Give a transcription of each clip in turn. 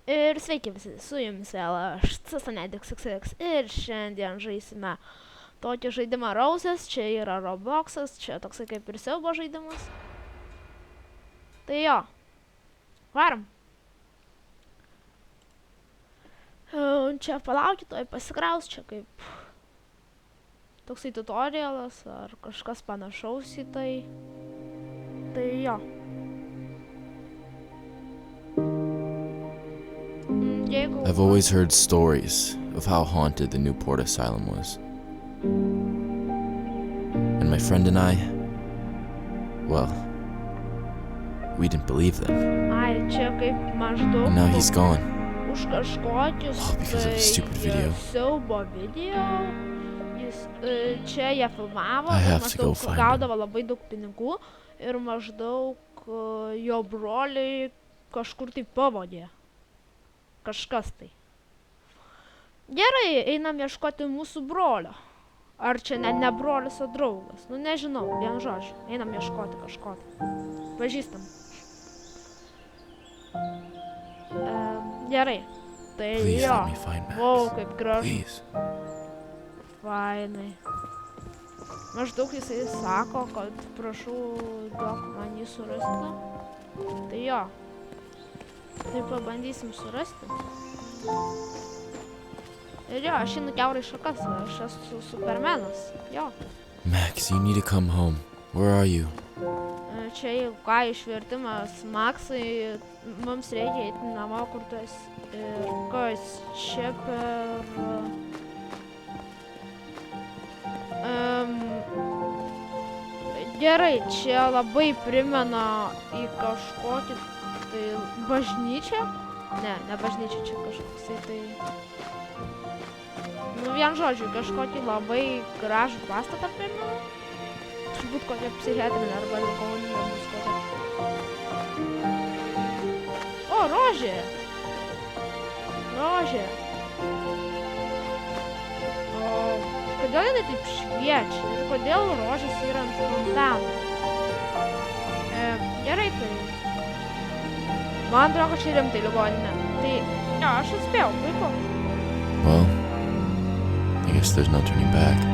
Ir sveiki visi, su jumis vėl aš, CSNEDXXX, ir šiandien žaisime tokį žaidimą Roses. Čia yra Robloxas, čia toksai kaip ir siaubo žaidimas. Tai jo, varom. Čia palaukit, tuoj pasikraus, čia kaip toksai tutorialas ar kažkas panašaus į tai. Tai jo. I've always heard stories of how haunted the Newport Asylum was. And my friend and I, well, we didn't believe them. Ai, čia kaip maždaug... And now he's gone. Už kažkokius All because of a stupid video. Siaubo video. Čia jie filmavo, I have to go maždaug find gaudavo labai daug pinigų ir maždaug jo broliai kažkur tai pavogė. Kažkas tai. Gerai, einam ieškoti mūsų brolio. Ar čia ne brolis, o draugas. Nu nežinau, vien žodžiu. Einam ieškoti kažko tai. Pažįstam. Gerai. Tai Please jo. let me find Max. Vau, kaip gražu. Please. Fainai. Maždaug jisai sako, kad prašau duok man jį surasti. Tai jo. Tai pabandysim surasti. Ir jo, aš einu kiaurai šakas, aš esu Supermanas. Jo. Max, you need to come home. Where are you? Čia jau ką išvertimas Maksai, mums reikia eiti namo, kur tu esi. Ir kas čia per... Gerai, čia labai primena į kažkokį tai bažnyčią. Ne bažnyčia, čia kažkoksai tai... Nu, vien žodžiu, kažkokį labai gražų pastatą primena. Turbūt kokia psichiatrinė arba ligoninė bus kokia. O, rožė! Rožė! O, kodėl jinai taip šviečia? Ir kodėl rožės yra ant fontano? Gerai, tai... Man atrodo, kad čia rimtai ligoninė. Tai, jo, aš atspėjau, puiku. Well, I guess there's no turning back.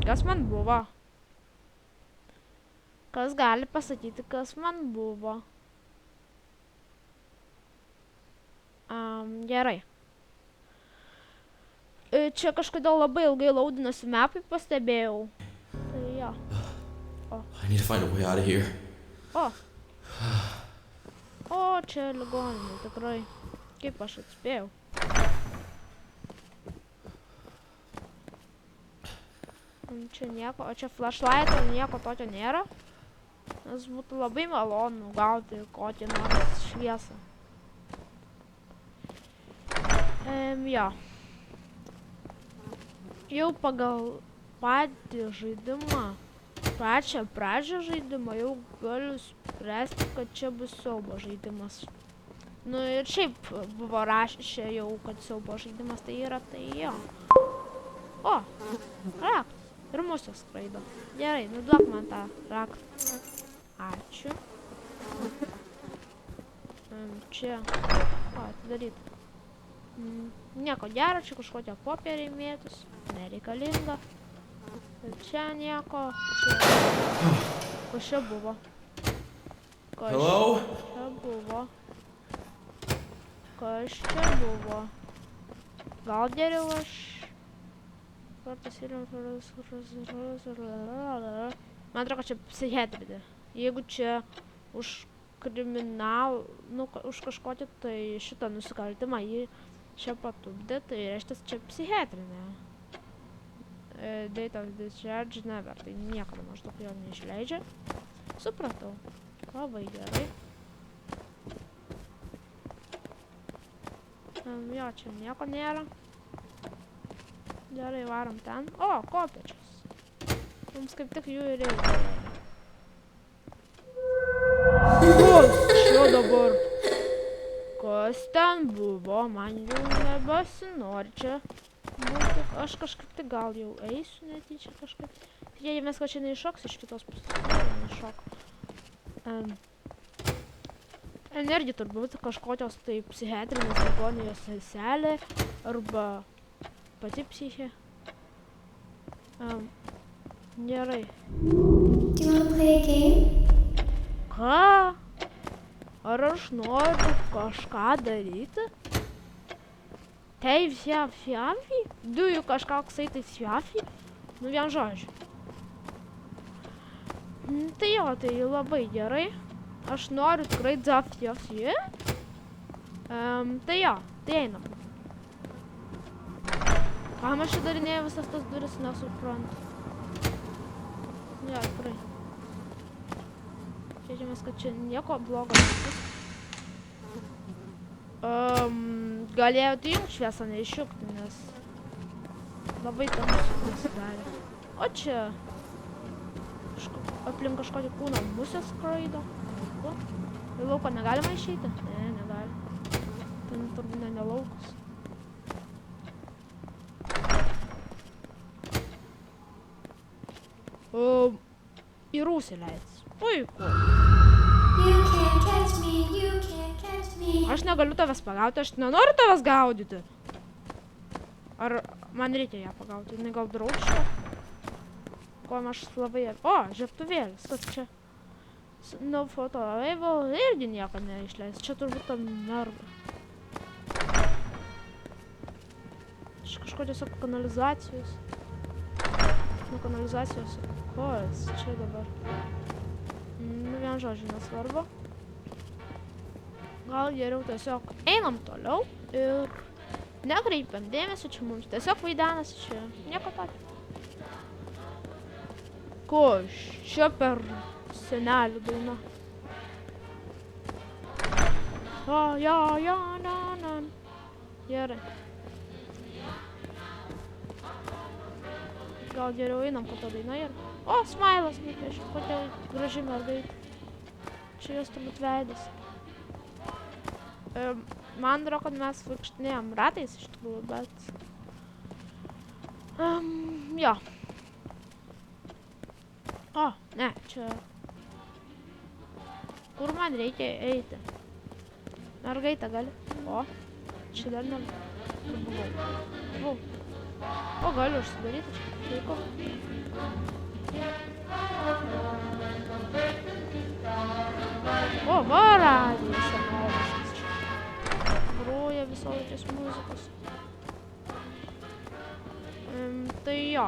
Kas man buvo? Kas gali pasakyti, kas man buvo? Gerai. Čia kažkodėl labai ilgai laudinasi mapai, pastebėjau. Tai jo. I need to find a way out of here. O, čia ligoninė, tikrai. Kaip aš atspėjau. Čia nieko, o čia flashlighto nieko tokio nėra. Nes būtų labai malonu gauti kokį nors šviesą. Jo. Jau pagal patį žaidimą, pačią pradžią žaidimą, jau galiu spręsti, kad čia bus siaubo žaidimas. Nu ir šiaip buvo rašę jau, kad siaubo žaidimas tai yra, tai jo. O, raktas. Ir musės skraido. Gerai, nu duok man tą raktą. Ačiū. Čia. O, atidaryta. Nieko gero, čia kažkokie popieriai mėtus. Nereikalinga. Čia nieko. Kas čia buvo? Hello? Čia buvo. Kas čia buvo? Gal geriau aš... Man atrodo, kad čia psichiatrinė. Jeigu čia už kriminalą, nu, už kažkokį tai šitą nusikaltimą jį čia patupdė, tai reiškia čia psichiatrinė. Date of discharge never, tai niekada maždaug jo neišleidžia. Supratau. Labai gerai. Jo, čia nieko nėra. Gerai, varom ten. O, kopėčios. Mums kaip tik jų ir reikia. Kas čia dabar? Kas ten buvo? Man jau nebesinori čia būti. Aš kažkaip tai gal jau eisiu netyčia kažkaip. Tikėjimės, kad čia neiššoks iš kitos pusės. Neiššok. Irgi turbūt kažkokios tai psichiatrinės ligoninės seselė arba pati psichė. Gerai. Do you want to play a game? Ką? Ar aš noriu kažką daryti? Tai fiafi? Dujų kažkoksai tai fiafi? Nu vien žodžiu. Tai jo, tai labai gerai. Aš noriu tikrai fiafi. Tai jo, tai einam. Kam aš čia darinėjau visas tas duris, nesuprantu. Jo, tikrai. Tikėkimės, kad čia nieko blogo nebus. Galėjau įjungti šviesą, neišjungti, nes labai tamsu pasidarė. O čia aplink kažkokį kūną musės skraido. Į lauką negalima išeiti? Ne, negali. Ten turbūt ne laukas. Į rūsį leidus. Puiku. You can't catch me, you can't catch me. Aš negaliu tavęs pagauti, aš nenoriu tavęs gaudyti. Ar man reikia ją pagauti? Jinai gal draugiška? Kuom aš labai... O, žiebtuvėlis, kas čia? No foto, irgi nieko neišleis. Čia turbūt ta merga. Čia kažko tiesiog kanalizacijos. Nu, kanalizacijos. Kas čia dabar? Nu, vien žodžiu, nesvarbu. Gal geriau tiesiog einam toliau ir nekreipiam dėmesio, čia mums tiesiog vaidenasi, čia nieko tokio. Koš, čia per senelių daina. O, jo, na. Gerai. Gal geriau einam po tą dainą ir... O, smailas nupiešė, kokia graži mergaitė. Čia jos turbūt veidas. Man atrodo, kad mes vaikštinėjom ratais iš tikrųjų, bet... Jo. O, ne, čia... Kur man reikia eiti? Mergaitė gali? O, čia dar ne... Buvau. O, galiu užsidaryti čia. Puiku. O, va, radijas senoviškas čia. Groja visokios muzikos. Tai jo.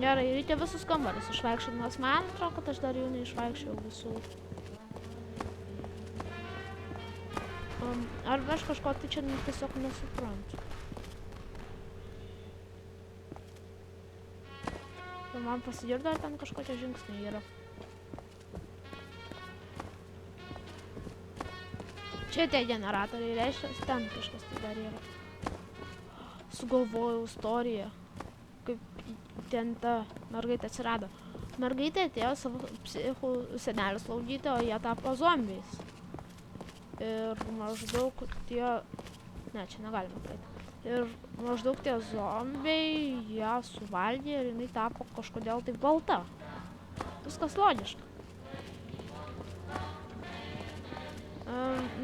Gerai, reikia visus kambarius išvaikščioti, nes man atrodo, kad aš dar jų neišvaikščiau visų. Ar aš kažko tai čia tiesiog nesuprantu. Man pasigirdo, ar ten kažkokie žingsniai yra. Čia tie generatoriai, reiškia, ten kažkas tai dar yra. Sugalvojau istoriją, kaip ten ta mergaitė atsirado. Mergaitė atėjo savo psichų senelį slaugyti, o jie tapo zombiais. Ir maždaug tie... Ne, čia negalima praeiti. Ir maždaug tie zombiai ją suvalgė ir jinai tapo kažkodėl tai balta. Viskas logiška.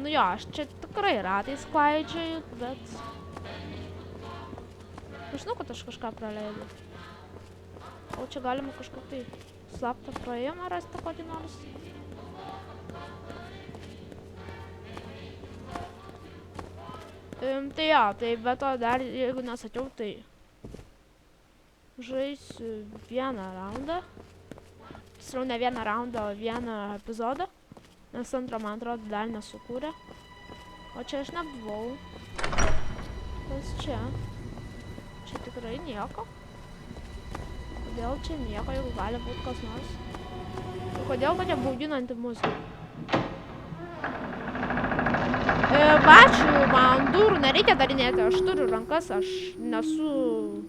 Nu jo, aš čia tikrai ratais klaidžioju, bet... Aš žinau, kad aš kažką praleidau. O čia galima kažkokį tai slaptą praėjimą rasti kokį nors. Tai jo, tai be to dar, jeigu nesakiau, tai žaisiu vieną raundą. Tiksliau ne vieną raundą, o vieną epizodą. Nes antrą, man atrodo, dar nesukūrė. O čia aš nebuvau. Kas čia? Čia tikrai nieko. Kodėl čia nieko, jeigu gali būti kas nors? Kodėl tokia bauginanti muzika? Ačiū, man durų nereikia darinėti, aš turiu rankas, aš nesu...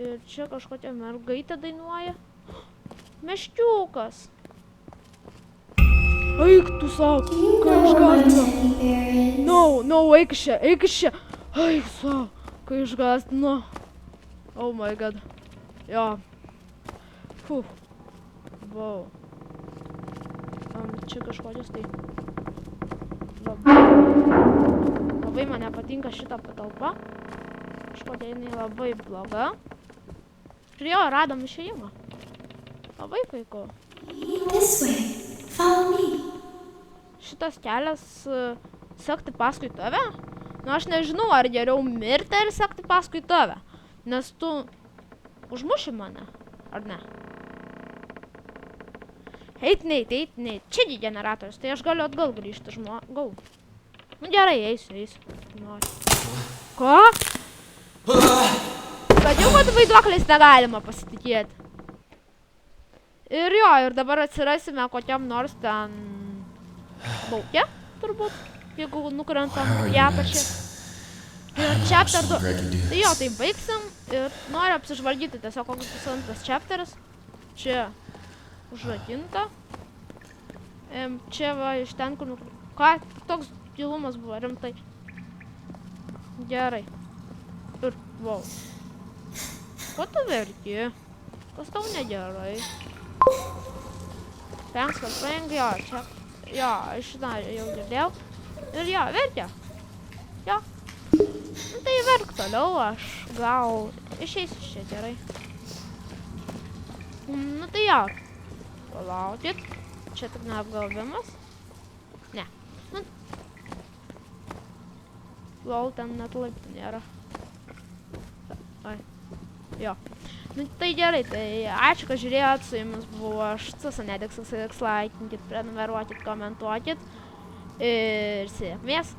Ir čia kažkokia mergaitė dainuoja. Meškiukas. Eik tu savo, kai išgąsdino. No, eik iš čia. Eik savo, kai išgąsdino. Oh my god. Jo. Fuh. Wow. Čia kažkokios tai... Labai man nepatinka šita patalpa. Kažkokia jinai labai bloga. Ir jo, radom išėjimą. Labai puiku. This way. Follow me. Šitas kelias sekti paskui tave? Nu, aš nežinau, ar geriau mirti ar sekti paskui tave. Nes tu užmuši mane, ar ne? Eit, neit. Čia generatorius, tai aš galiu atgal grįžti žmogau. Nu gerai, eisiu. Noriu. Ko? Sakiau, kad vaiduokliais negalima pasitikėti. Ir jo, ir dabar atsirasime kokiam nors ten lauke, turbūt, jeigu nukrentam į apačią. Ir chapter 2. Tai jo, tai baigsim ir noriu apsižvalgyti tiesiog kokius bus antras chapteris. Čia užrakinta. Čia va iš ten, kur... Ką? Toks gilumas buvo, rimtai. Gerai. Ir, wow. Ko tu verki? Kas tau negerai? Thanks for playing, jo, čia... Jo, aš jau girdėjau. Ir jo, verkia. Jo. Nu tai verk toliau, aš gal išeisiu čia gerai. Nu tai jo. Palaukit. Čia tik neapgalvimas. Ne. Nu. Lol, ten net laiptų nėra. Ai. Jo. Nu tai gerai, tai ačiū, kad žiūrėjot, su jumis buvo aš, Cisanediksas, laikinkit, prenumeruokit, komentuokit ir sėkmės.